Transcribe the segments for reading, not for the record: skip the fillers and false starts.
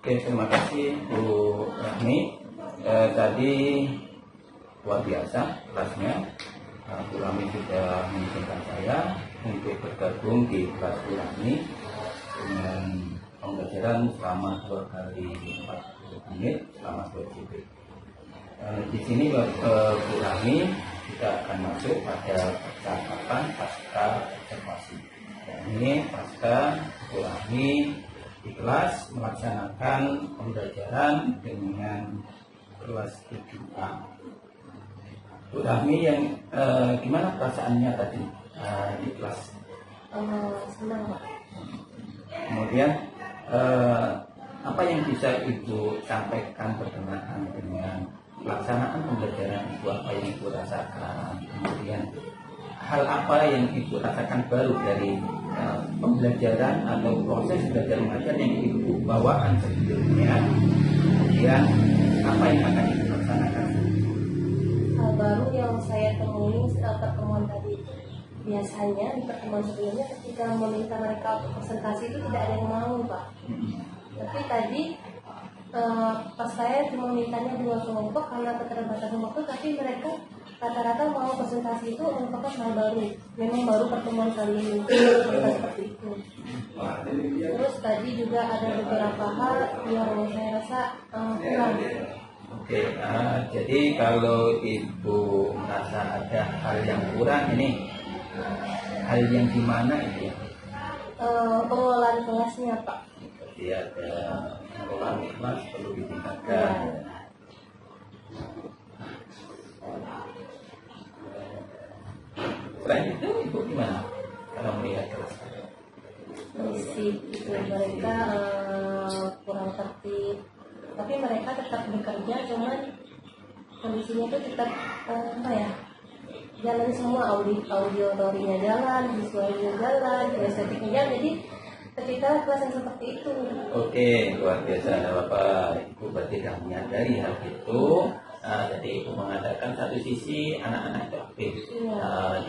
Oke, terima kasih Bu Rahmi. Tadi luar biasa kelasnya. Bu Rahmi sudah mengizinkan saya untuk bergabung di kelas Bu Rahmi dengan pembelajaran selama 2 kali 40 menit selama 2 GP. Di sini Bu Rahmi kita akan masuk pada percakapan pasca observasi. Ini pasca Bu Rahmi di kelas melaksanakan pembelajaran dengan kelas 7A. Bu Rahmi yang gimana perasaannya tadi di kelas? Senang, Pak. Kemudian apa yang bisa Ibu sampaikan berkenaan dengan pelaksanaan pembelajaran Ibu, apa yang Ibu rasakan? Kemudian hal apa yang Ibu rasakan baru dari pembelajaran atau proses belajar mengajar yang Ibu bawakan sebelumnya? Kemudian apa yang akan Ibu laksanakan? Hal baru yang saya temui setelah pertemuan tadi itu, biasanya di pertemuan sebelumnya ketika meminta mereka untuk presentasi itu tidak ada yang mau, Pak. Tapi tadi pas saya cuma mintanya 2 kelompok karena keterbatasan waktu, tapi mereka rata-rata mau presentasi itu merupakan hal baru. Memang baru pertemuan kali ini seperti itu. Terus tadi juga ada beberapa hal yang saya rasa kurang. Oke, jadi kalau Ibu merasa ada hal yang kurang ini, hal yang gimana itu? Pengelolaan kelasnya, Pak. Jadi ada pengelolaan kelas perlu ditingkatkan. Selain itu, Ibu gimana kalau melihat kelas? Berisik gitu, mereka kurang tertib. Tapi mereka tetap bekerja, cuman kondisinya itu tetap jalan semua, auditorinya jalan, visualnya jalan, estetiknya jalan. Jadi ketika kelas yang seperti itu. Oke, luar biasa Bapak Ibu berarti sudah menyadari hal itu. Jadi Ibu mengatakan satu sisi anak-anak itu aktif,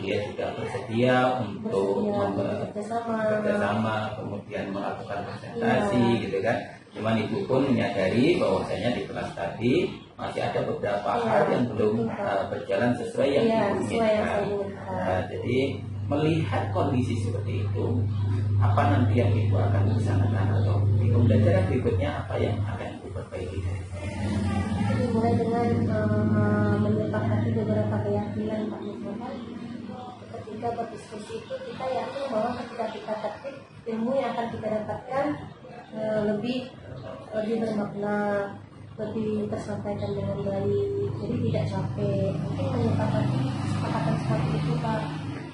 dia juga bersedia untuk bekerjasama, kemudian melakukan presentasi, gitu kan. Cuman Ibu pun menyadari bahwasanya di kelas tadi masih ada beberapa hal yang belum berjalan sesuai yang Ibu inginkan. Jadi melihat kondisi seperti itu, apa nanti yang Ibu akan laksanakan atau di pembelajaran berikutnya apa yang akan Ibu perbaiki? Mulai dengan menyepakati beberapa keyakinan, Pak. Misalkan ketika berdiskusi itu kita yakin bahwa ketika kita tertib, ilmu yang akan kita dapatkan lebih bermakna, lebih tersampaikan dengan baik, jadi tidak capek. Mungkin menyepakati kesepakatan seperti itu, Pak.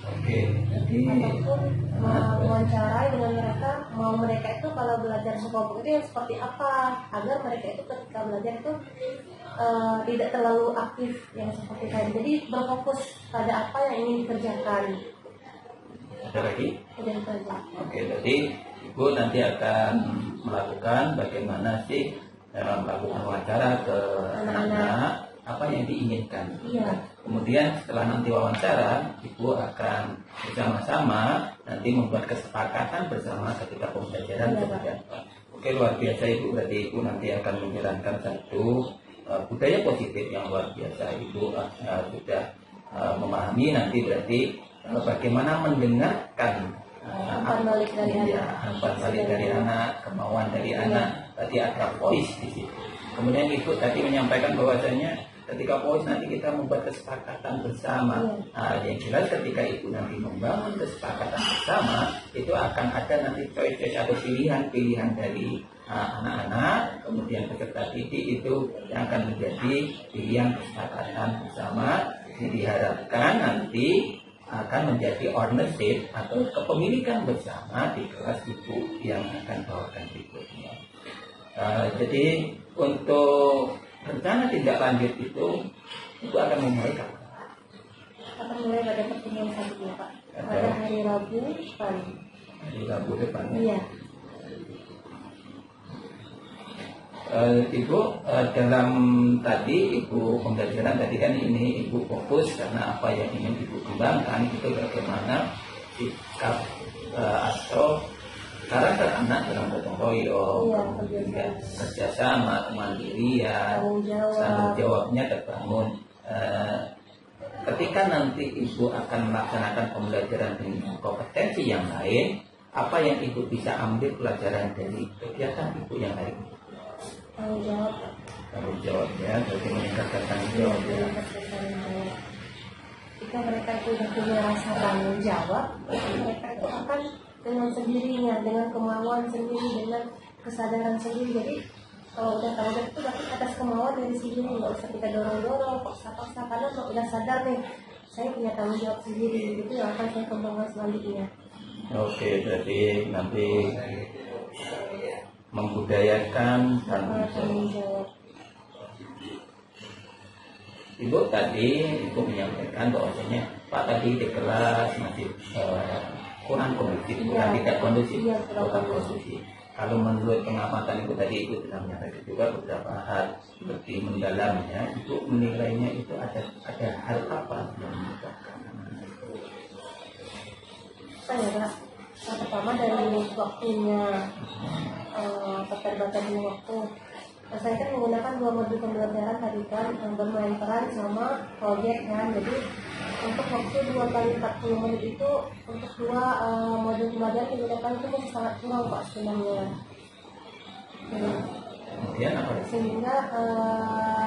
Oke, jadi ataupun mewawancarai dengan mereka, mau mereka itu kalau belajar sekelompok itu yang seperti apa, agar mereka itu ketika belajar itu tidak terlalu aktif yang seperti tadi. Jadi berfokus pada apa yang ingin dikerjakan. ada lagi? Tidak saja. Oke, jadi Ibu nanti akan melakukan bagaimana sih melakukan wawancara ke anak-anak, apa yang diinginkan. Iya. Kemudian setelah nanti wawancara, Ibu akan bersama-sama nanti membuat kesepakatan bersama ketika pembelajaran seperti apa. Oke, luar biasa Ibu, berarti Ibu nanti akan menjalankan satu budaya positif yang luar biasa. Ibu sudah memahami nanti berarti bagaimana mendengarkan umpan balik dari anak, kemauan dari anak. Tadi ada voice di situ. Kemudian Ibu tadi menyampaikan bahwasanya ketika voice nanti kita membuat kesepakatan bersama. Yang jelas ketika Ibu nanti membangun kesepakatan bersama, itu akan ada nanti choice atau pilihan-pilihan dari anak-anak, kemudian peserta didik itu yang akan menjadi pilihan kesepakatan bersama. Diharapkan nanti akan menjadi ownership atau kepemilikan bersama di kelas Ibu yang akan bawakan berikutnya. Jadi untuk rencana tindak lanjut itu Ibu akan memulai kapan? Akan mulai pada pertemuan selanjutnya, Pak. Pada hari Rabu depan. Hari Rabu depan. Iya. Ibu dalam tadi Ibu pembelajaran tadi kan ini Ibu fokus karena apa yang ingin Ibu kembangkan itu bagaimana sikap atau Karena anak dalam gotong royong, Iya, kemudian kerjasama, kemandirian, tanggung jawabnya terbangun. Ketika nanti ibu akan melaksanakan pembelajaran dengan kompetensi yang lain, apa yang ibu bisa ambil pelajaran dari kegiatan ibu yang lain? Tanggung jawab. Tanggung jawab ya, berarti meningkatkan tanggung jawab ya. Jika mereka itu sudah punya rasa tanggung jawab, mereka itu akan dengan sendirinya, dengan kemauan sendiri, dengan kesadaran sendiri. Jadi kalau udah tahu itu berarti atas kemauan dari sendiri, nggak usah kita dorong-dorong, paksa-paksa, karena kalau udah sadar nih, saya punya tanggung jawab sendiri, itu yang akan saya kembangkan selanjutnya. Oke, berarti nanti membudayakan tanggung jawab. Ibu tadi menyampaikan bahwasanya Pak tadi di kelas masih kurang kondusif, tidak kondusif, kurang kondusif. Kalau menurut pengamatan Ibu tadi, Ibu sudah menyampaikan juga beberapa hal lebih mendalamnya. Ibu menilainya itu ada hal apa yang menyebabkan? Saya Pak, yang pertama dari waktunya, keterbatasan waktu. Saya kan menggunakan 2 modul pembelajaran tadi kan, yang bermain peran sama proyek kan. Jadi untuk waktu 2 kali 40 menit itu untuk 2 modul pembelajaran digunakan itu masih sangat kurang Pak sebenarnya. Kemudian apa? Sehingga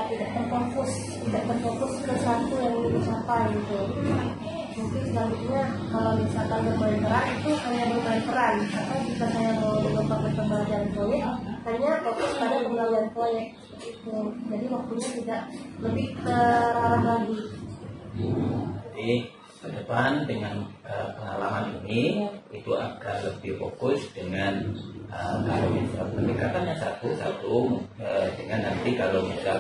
tidak terfokus ke satu yang ingin dicapai gitu. Mungkin selanjutnya kalau misalkan bermain peran itu hanya bermain peran, atau jika saya mau mengembangkan pembelajaran proyek hanya fokus pada pembelajaran proyek itu. Jadi waktunya tidak lebih terarah lagi. Jadi ke depan dengan pengalaman ini itu akan lebih fokus dengan kalau misal pendekatannya satu dengan nanti kalau misal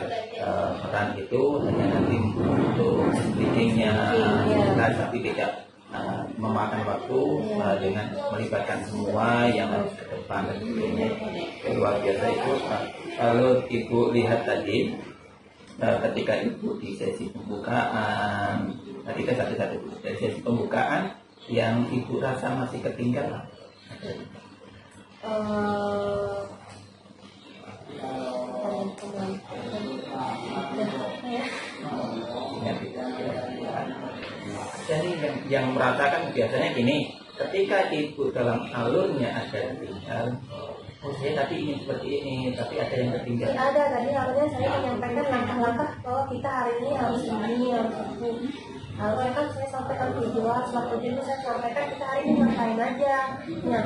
peran itu hanya nanti untuk leadingnya tapi tidak memakan waktu dengan melibatkan semua yang harus ke depan dan sebagainya. Luar biasa itu. Kalau Ibu lihat tadi ketika Ibu di sesi pembukaan, tadi kan satu-satu dari sesi pembukaan yang Ibu rasa masih ketinggalan. Jadi yang merasakan biasanya gini, ketika Ibu dalam alurnya ada tinggal, saya tapi ingin seperti ini, tapi ada yang tertinggal. Ada tadi awalnya saya menyampaikan langkah-langkah bahwa kita hari ini harus ini, harus itu. Awalnya kan saya sampaikan tujuan, setelah tujuan itu saya sampaikan kita hari ini ngapain aja. Nah,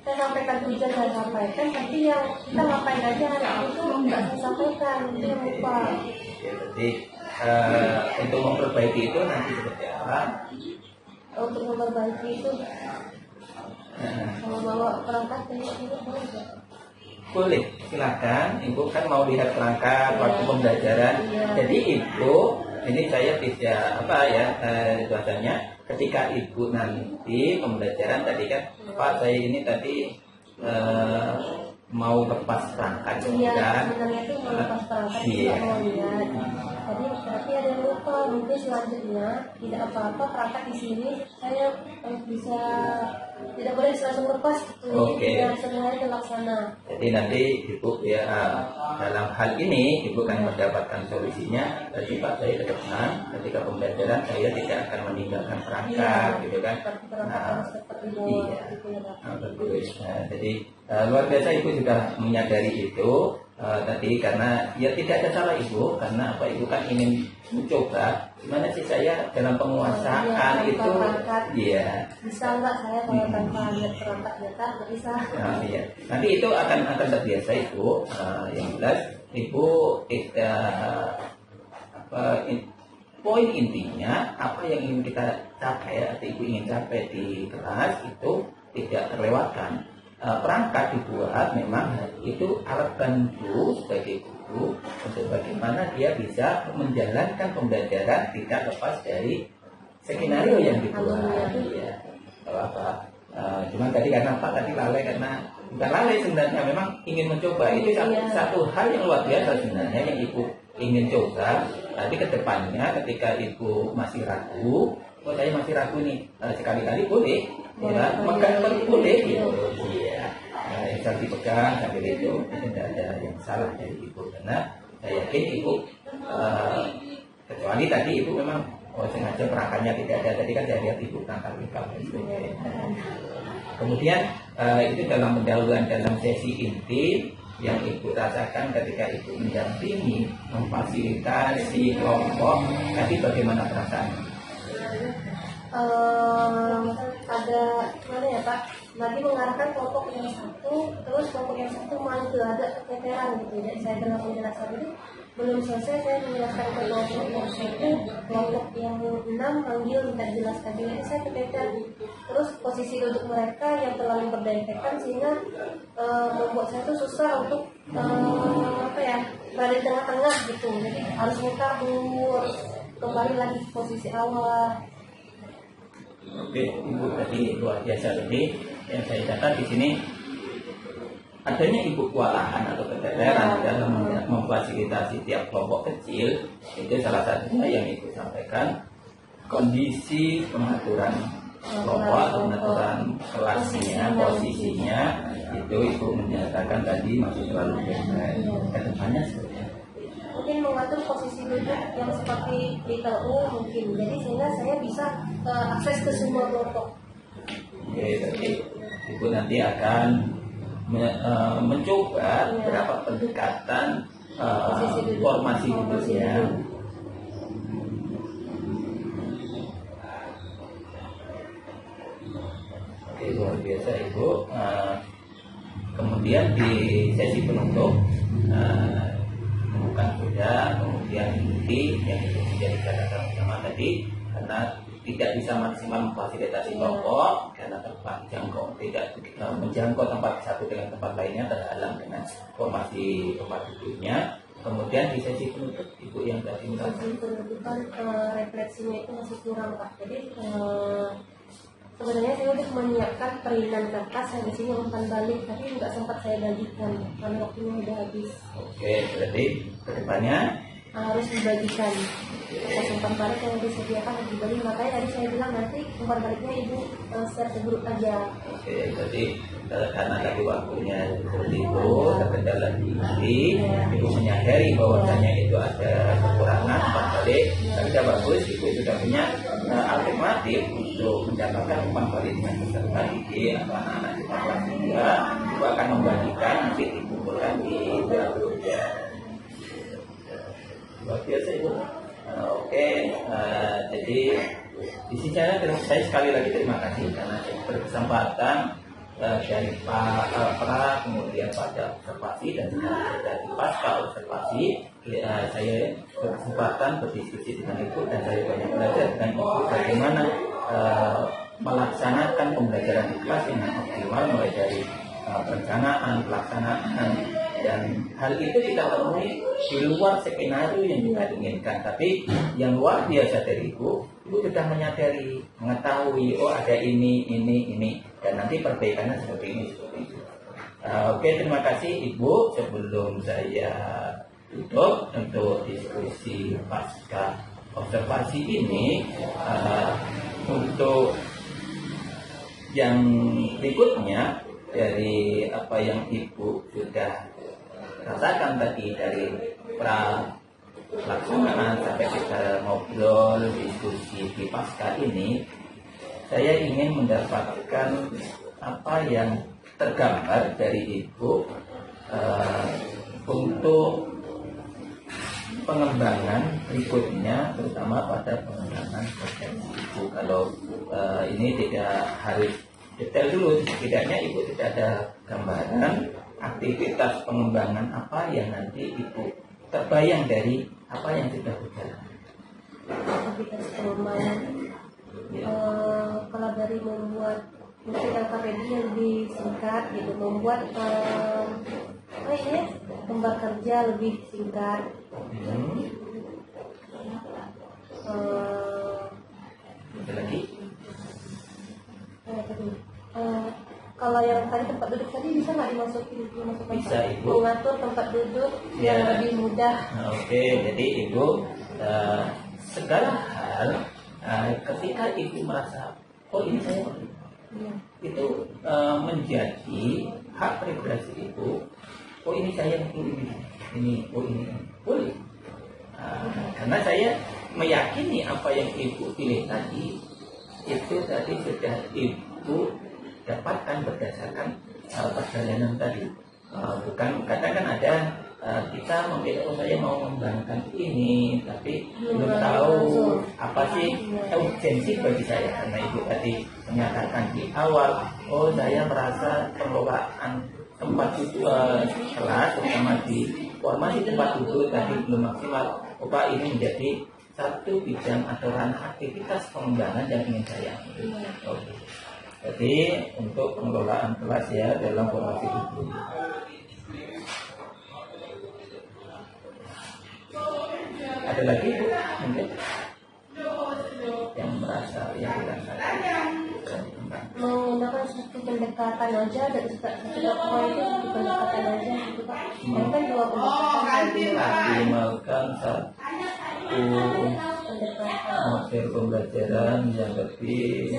saya sampaikan tujuan saya sampaikan, tapi yang kita ngapain aja hari itu nggak saya sampaikan, itu yang lupa. Ya, jadi untuk memperbaiki itu nanti seperti apa? Untuk memperbaiki itu kalau bawa perangkat itu boleh nggak? Boleh, silakan. Ibu kan mau lihat perangkat waktu pembelajaran. Jadi Ibu, ini saya tidak bahasanya ketika Ibu nanti pembelajaran tadi kan, Pak saya ini tadi mau lepas perangkat kan? Sebenarnya itu mau lepas perangkat mau lihat. Tapi ada yang lupa, mungkin selanjutnya tidak apa-apa perangkat di sini saya bisa tidak boleh langsung lepas gitu. Jadi semuanya terlaksana. Jadi nanti Ibu ya dalam hal ini Ibu kan mendapatkan solusinya. Jadi Pak saya ke depan ketika pembelajaran saya tidak akan meninggalkan perangkat gitu kan. Jadi luar biasa Ibu sudah menyadari itu tadi karena ya tidak ada salah Ibu karena apa Ibu kan ingin mencoba gimana sih saya dalam penguasaan itu bisa nggak saya kalau tanpa lihat perangkat data bisa. Nanti itu akan terbiasa Ibu. Yang jelas Ibu poin intinya apa yang ingin kita capai atau Ibu ingin capai di kelas itu tidak terlewatkan. Perangkat dibuat memang itu alat bantu sebagai guru untuk bagaimana dia bisa menjalankan pembelajaran tidak lepas dari skenario yang dibuat. Cuman tadi karena Pak tadi lalai karena bukan lalai sebenarnya memang ingin mencoba itu satu hal yang luar biasa sebenarnya yang Ibu ingin coba. Tapi kedepannya ketika Ibu masih ragu, saya masih ragu nih sekali-kali boleh. Maka boleh gitu. Iya. misal dipegang sambil itu tidak ada yang salah dari ibu, karena saya yakin ibu kecuali tadi ibu memang sengaja perangkatnya tidak ada, tadi kan saya lihat ibu tangkap ikan dan sebagainya. Kemudian itu dalam pendahuluan dalam sesi intim yang ibu rasakan ketika ibu mendampingi, memfasilitasi kelompok, tadi bagaimana perasaannya? Ada mana ya Pak? Lagi mengarahkan kelompok yang satu, terus kelompok yang satu manggil, ada keteteran gitu. Jadi saya dalam penjelasan itu belum selesai, saya menjelaskan ke kelompok yang satu, kelompok yang 6 manggil minta dijelaskan. Jadi saya keteter. Terus posisi duduk mereka yang terlalu berdempetan sehingga membuat saya itu susah untuk berada di tengah-tengah gitu. Jadi harus mutar dulu, harus kembali lagi ke posisi awal. Oke, ibu tadi luar biasa. Tadi yang saya catat di sini adanya ibu kewalahan atau keteteran dalam memfasilitasi tiap kelompok kecil, itu salah satunya yang ibu sampaikan. Kondisi pengaturan kelompok atau pengaturan kelasnya, posisinya itu ibu menyatakan tadi masih terlalu pendek. Kedepannya seperti apa? Mungkin mengatur posisi duduk yang seperti di TU mungkin, jadi sehingga saya bisa akses ke semua kelompok. Oke, jadi ibu nanti akan mencoba berapa pendekatan formasi duduknya. Oke, luar biasa ibu. Kemudian di sesi penutup bukan sudah, kemudian inti yang itu menjadi catatan utama tadi, karena tidak bisa maksimal memfasilitasi kelompok karena tempat jangkau tidak menjangkau tempat satu dengan tempat lainnya, terhalang dengan formasi tempat duduknya. Kemudian di sesi penutup ibu yang tadi Sesi penutupan refleksinya itu masih kurang Pak. Jadi sebenarnya saya sudah menyiapkan perinan kertas, saya di sini umpan balik, tapi nggak sempat saya bagikan karena waktunya udah habis. Oke, berarti kedepannya harus dibagikan. Kertas umpan balik yang disediakan harus dibagi. Makanya tadi saya bilang nanti umpan baliknya ibu share ke grup aja. Oke, jadi karena tadi waktunya seperti itu, terkendala tinggi, ibu menyadari bahwasanya itu ada kekurangan umpan balik, tapi sudah bagus, ibu sudah punya alternatif untuk mendapatkan umpan balik dengan peserta didik atau anak-anak di kelas 3. Ibu akan membagikan, nanti dikumpulkan di grup ya. Luar biasa ibu. Oke, jadi di sini saya sekali lagi terima kasih karena berkesempatan dari Pak Pra, kemudian pada observasi dan dari pasca observasi, saya berkesempatan berdiskusi dengan ibu dan saya banyak belajar dengan ibu bagaimana melaksanakan pembelajaran di kelas dengan optimal, mulai dari perencanaan, pelaksanaan, dan hal itu kita temui di luar skenario yang kita inginkan. Tapi yang luar biasa dari ibu sudah menyadari, mengetahui, oh ada ini, dan nanti perbaikannya seperti ini, seperti itu. Oke, terima kasih ibu. Sebelum saya tutup untuk diskusi pasca observasi ini, untuk yang berikutnya dari apa yang ibu sudah rasakan tadi dari pelaksanaan sampai kita ngobrol diskusi di pasca ini, saya ingin mendapatkan apa yang tergambar dari ibu untuk pengembangan berikutnya, terutama pada pengembangan potensi ibu. Kalau ini tidak harus detail dulu, setidaknya ibu tidak ada gambaran aktivitas pengembangan apa yang nanti ibu terbayang dari apa yang sudah berjalan. Aktivitas pengembangan kalau dari membuat mungkin LKPD yang lebih singkat gitu, membuat gambar kerja lebih singkat. Ada lagi? Kalau yang tadi tempat duduk tadi bisa nggak dimasukkan? Bisa ibu. Mengatur tempat duduk yang lebih mudah. Oke, jadi ibu segala hal ketika ibu merasa oh ini saya itu menjadi hak privasi ibu, oh ini saya ini oh ini boleh. Karena saya meyakini apa yang ibu pilih tadi itu tadi sudah ibu dapatkan berdasarkan perjalanan tadi. Bukan kadang kan ada kita memilih, oh saya mau mengembangkan ini tapi belum tahu apa sih urgensi bagi saya, karena ibu tadi menyatakan di awal, oh saya merasa pengelolaan tempat duduk kelas terutama di formasi tempat duduk tadi belum maksimal. Pak, ini menjadi satu bidang atau ranah aktivitas pengembangan yang ingin saya ambil. Oke. Jadi untuk pengelolaan kelas ya dalam formasi duduk. Ada lagi Bu mungkin yang merasa yang menggunakan satu pendekatan aja dan satu dakwah itu satu pendekatan aja gitu Pak. Yang kan dua pendekatan minimalkan satu model pembelajaran yang lebih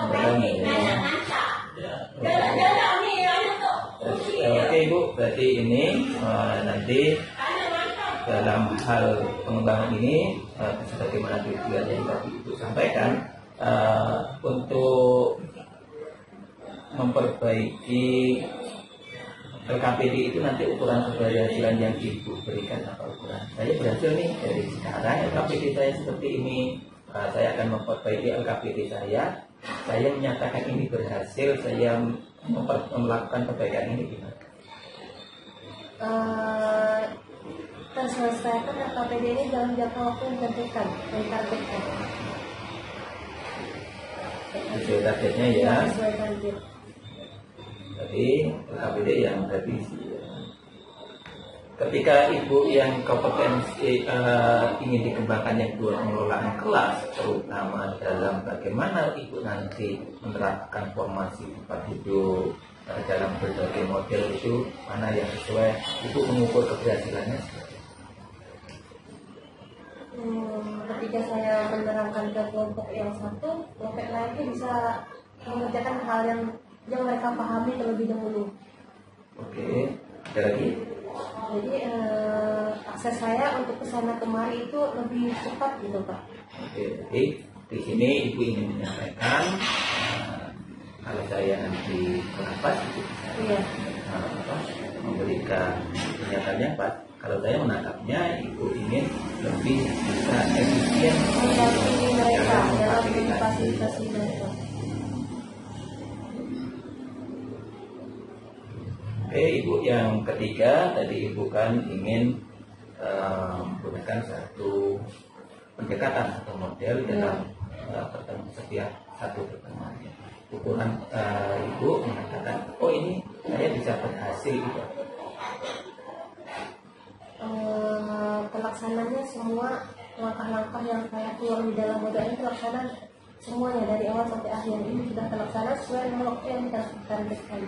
mudah ya. Oke Bu, berarti ini nanti dalam hal pengembangan ini sebagaimana tujuan yang tadi Ibu sampaikan, untuk memperbaiki LKPD itu nanti ukuran keberhasilan yang Ibu berikan apa ukuran. Saya berhasil nih dari sekarang LKPD saya seperti ini, saya akan memperbaiki LKPD saya menyatakan ini berhasil, saya melakukan perbaikan ini gimana? Terselesaikan LKPD ini dalam jangka waktu yang ditentukan dan targetkan. Sesuai targetnya ya. Sesuai target. Jadi LKPD yang revisi. Ketika Ibu yang kompetensi ingin dikembangkan yang dua pengelolaan kelas, terutama dalam bagaimana Ibu nanti menerapkan formasi tempat duduk dalam berbagai model itu, mana yang sesuai, Ibu mengukur keberhasilannya. Ketika saya menerangkan ke kelompok yang satu, kelompok lain itu bisa mengerjakan hal yang mereka pahami terlebih dahulu. Oke, ada lagi? Jadi akses saya untuk kesana kemari itu lebih cepat gitu Pak. Oke, jadi di sini Ibu ingin menyampaikan kalau saya nanti melapas itu Iya. Memberikan pernyataannya Pak. Kalau saya menangkapnya Ibu ingin lebih bisa efisien membantu mereka dalam memfasilitasi mereka. Oke, Ibu yang ketiga tadi Ibu kan ingin menggunakan satu pendekatan atau model dalam setiap satu pertemuan. Ukuran Ibu mengatakan, oh ini saya bisa berhasil itu. Pelaksananya semua langkah-langkah yang saya keluar di dalam model ini terlaksana semuanya dari awal sampai akhir ini sudah terlaksana sesuai dengan waktu yang kita targetkan.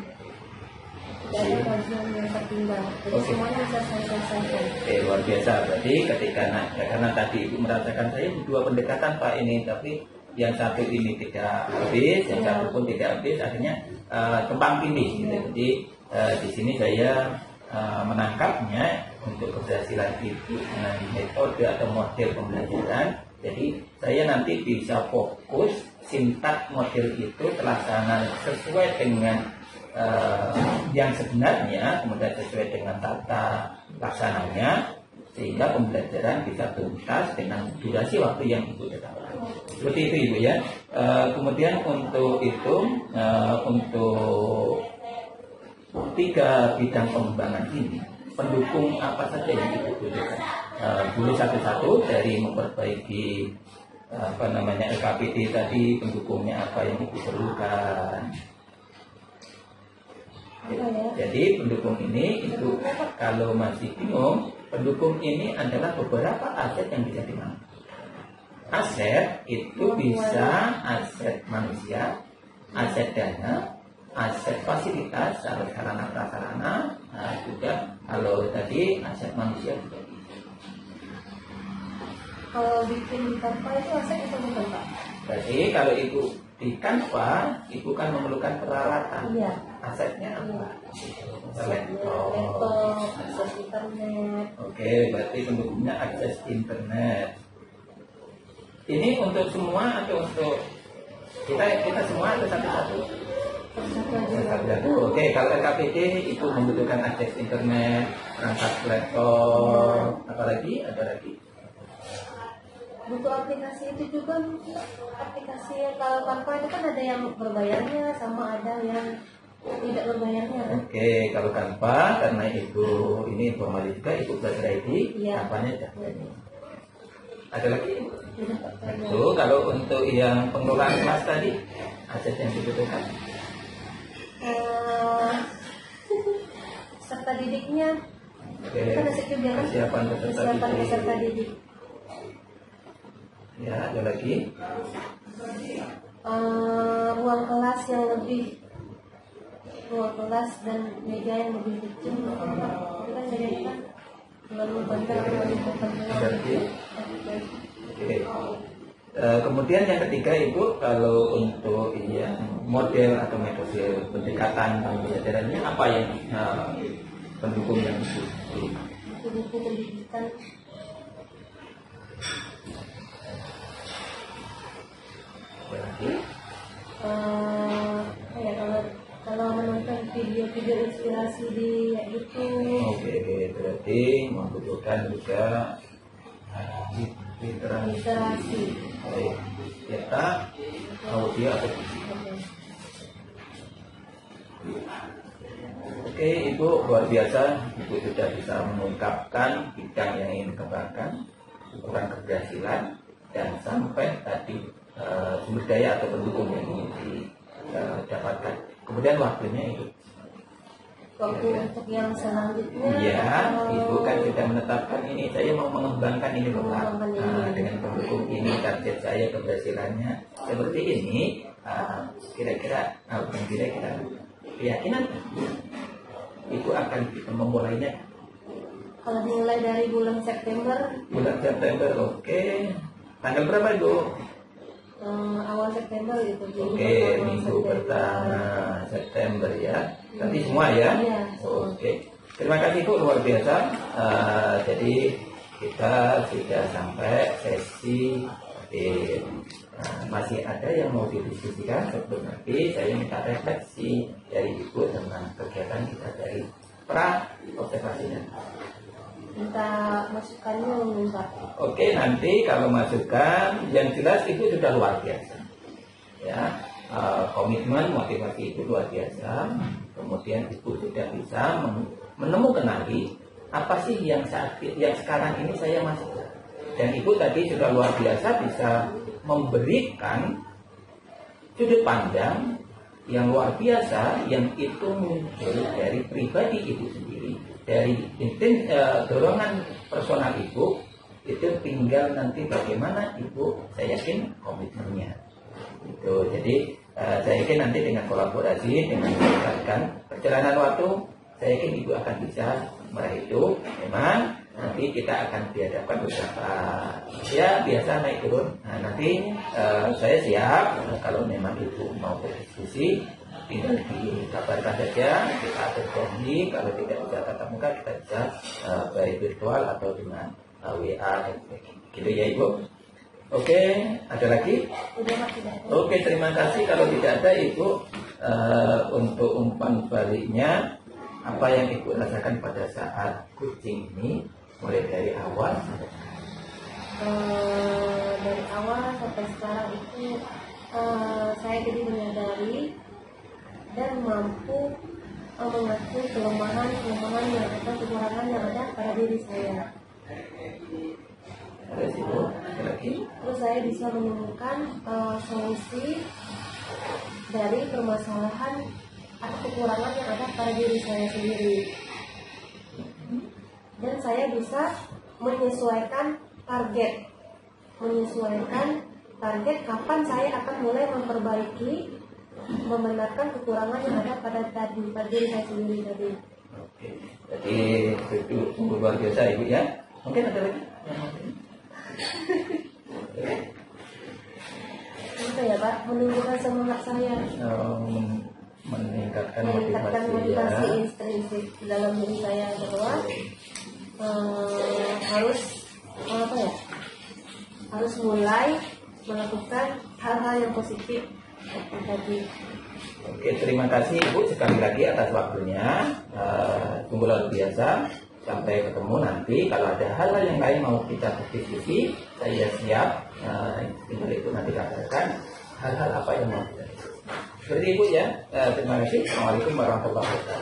Tidak ada kajian yang tertinggal, jadi semuanya bisa saya selesaikan. Luar biasa, berarti ketika karena tadi Ibu merasakan saya di dua pendekatan Pak ini, tapi yang satu ini tidak habis, yang satu pun tidak habis, akhirnya tumpang tindih. Gitu. Jadi di sini saya menangkapnya untuk keberhasilan Ibu dengan metode atau model pembelajaran. Jadi saya nanti bisa fokus sintak model itu terlaksana sesuai dengan yang sebenarnya, kemudian sesuai dengan tata laksananya, sehingga pembelajaran bisa tuntas dengan durasi waktu yang Ibu tetapkan. Seperti itu Ibu ya. Kemudian untuk itu, untuk tiga bidang pengembangan ini, pendukung apa saja yang Ibu butuhkan? Dulu satu-satu dari memperbaiki LKPD tadi, pendukungnya apa yang Ibu perlukan. Jadi pendukung ini itu kalau masih bingung, pendukung ini adalah beberapa aset yang bisa dimanfaatkan. Aset itu bisa aset manusia, aset dana, aset fasilitas, sarana prasarana, juga kalau tadi aset manusia juga bisa. Kalau bikin tanpa itu aset itu bukan Pak? Jadi kalau Ibu di Canva ibu kan memerlukan peralatan. Iya. Asetnya apa? Laptop, akses internet. Oke, berarti pendukungnya akses internet. Ini untuk semua atau untuk kita semua atau satu-satu? Satu-satu. Oke, kalau LKPD itu membutuhkan akses internet, perangkat laptop, apalagi ada lagi. Butuh aplikasi itu juga, aplikasi kalau Canva itu kan ada yang berbayarnya sama ada yang tidak berbayarnya kan? Oke, kalau Canva karena ibu ini formal juga, ibu belajar ID, Iya. Canvanya aja. Ada lagi? Tidak pakai. Itu kalau untuk yang pengelolaan kelas tadi, aset yang dibutuhkan. Peserta didiknya Oke, kan ada juga kan? kesiapan peserta Kesiapan didik. peserta didik. Ya, ada lagi. Ruang kelas yang lebih, ruang kelas dan meja yang lebih kecil. Itu kan bedanya kan terlalu banyak, terlalu Berarti. banyak. Oke. Kemudian yang ketiga ibu, kalau untuk ini ya, model atau metode pendekatan pembelajarannya apa yang pendukung yang ibu beri? Buku pendidikan. Ada lagi? Ya kalau menonton video-video inspirasi di YouTube. Oke, berarti membutuhkan juga literasi. Literasi. Baik, cetak, audio atau video. Oke, Ibu luar biasa. Ibu sudah bisa mengungkapkan bidang yang ingin dikembangkan, ukuran keberhasilan, dan sampai tadi sumber daya atau pendukung yang ingin didapatkan. Kemudian waktunya itu. Waktu untuk yang selanjutnya. Iya, Ibu kan sudah menetapkan ini, saya mau mengembangkan ini Pak. Mengembangkan ini. Dengan pendukung ini, target saya keberhasilannya seperti ini. Kira-kira, bukan kira-kira, keyakinan Ibu akan memulainya Kalau dimulai dari bulan September, bulan September. Oke, tanggal berapa Ibu? awal September itu. Oke, minggu pertama September ya. Nanti semua ya. Iya. Oke. Terima kasih Bu, luar biasa. Jadi kita sudah sampai sesi akhir. Masih ada yang mau didiskusikan sebelum nanti saya minta refleksi dari Ibu tentang kegiatan kita dari pra observasinya. Minta masukannya Pak. Oke, nanti kalau masukan yang jelas itu sudah luar biasa. Ya, komitmen motivasi itu luar biasa. Kemudian Ibu sudah bisa menemukan lagi apa sih yang sekarang ini saya masih. Dan Ibu tadi sudah luar biasa bisa memberikan sudut pandang yang luar biasa yang itu muncul dari pribadi Ibu sendiri, dari dorongan personal Ibu. Itu tinggal nanti bagaimana Ibu, saya yakin komitmennya itu. Jadi saya yakin nanti dengan kolaborasi, dengan meningkatkan perjalanan waktu, saya yakin Ibu akan bisa meraih itu. Memang nanti kita akan dihadapkan beberapa ya biasa naik turun. Nah, nanti saya siap kalau memang Ibu mau berdiskusi, tinggal dikabarkan saja, kita atur janji. Kalau tidak bisa tatap muka, kita bisa baik virtual atau dengan WA gitu ya Ibu. Oke, ada lagi? Udah Pak, tidak ada. Oke, terima kasih. Kalau tidak ada Ibu, untuk umpan baliknya, apa yang Ibu rasakan pada saat coaching ini, mulai dari awal sampai Dari awal sampai sekarang itu saya jadi menyadari dan mampu mengakui kelemahan yang ada, kekurangan yang ada pada diri saya. ada Ibu, ada lagi? Terus saya bisa menemukan solusi dari permasalahan atau kekurangan yang ada pada diri saya sendiri. Dan saya bisa menyesuaikan target kapan saya akan mulai memperbaiki, membenarkan kekurangan yang ada pada diri saya sendiri tadi. Oke, jadi itu sungguh luar biasa Ibu ya. Mungkin ada lagi? Itu apa ya Pak, menunjukkan semangat saya, meningkatkan meningkatkan motivasi motivasi ya. intrinsik dalam diri saya bahwa harus apa ya, harus mulai melakukan hal-hal yang positif seperti tadi. Oke, terima kasih Ibu sekali lagi atas waktunya. Tunggu luar biasa. Sampai ketemu nanti. Kalau ada hal-hal yang lain mau kita diskusi, saya siap. Tinggal itu nanti katakan hal-hal apa yang mau kita diskusi. Seperti Ibu ya. Terima kasih. Assalamualaikum warahmatullahi wabarakatuh.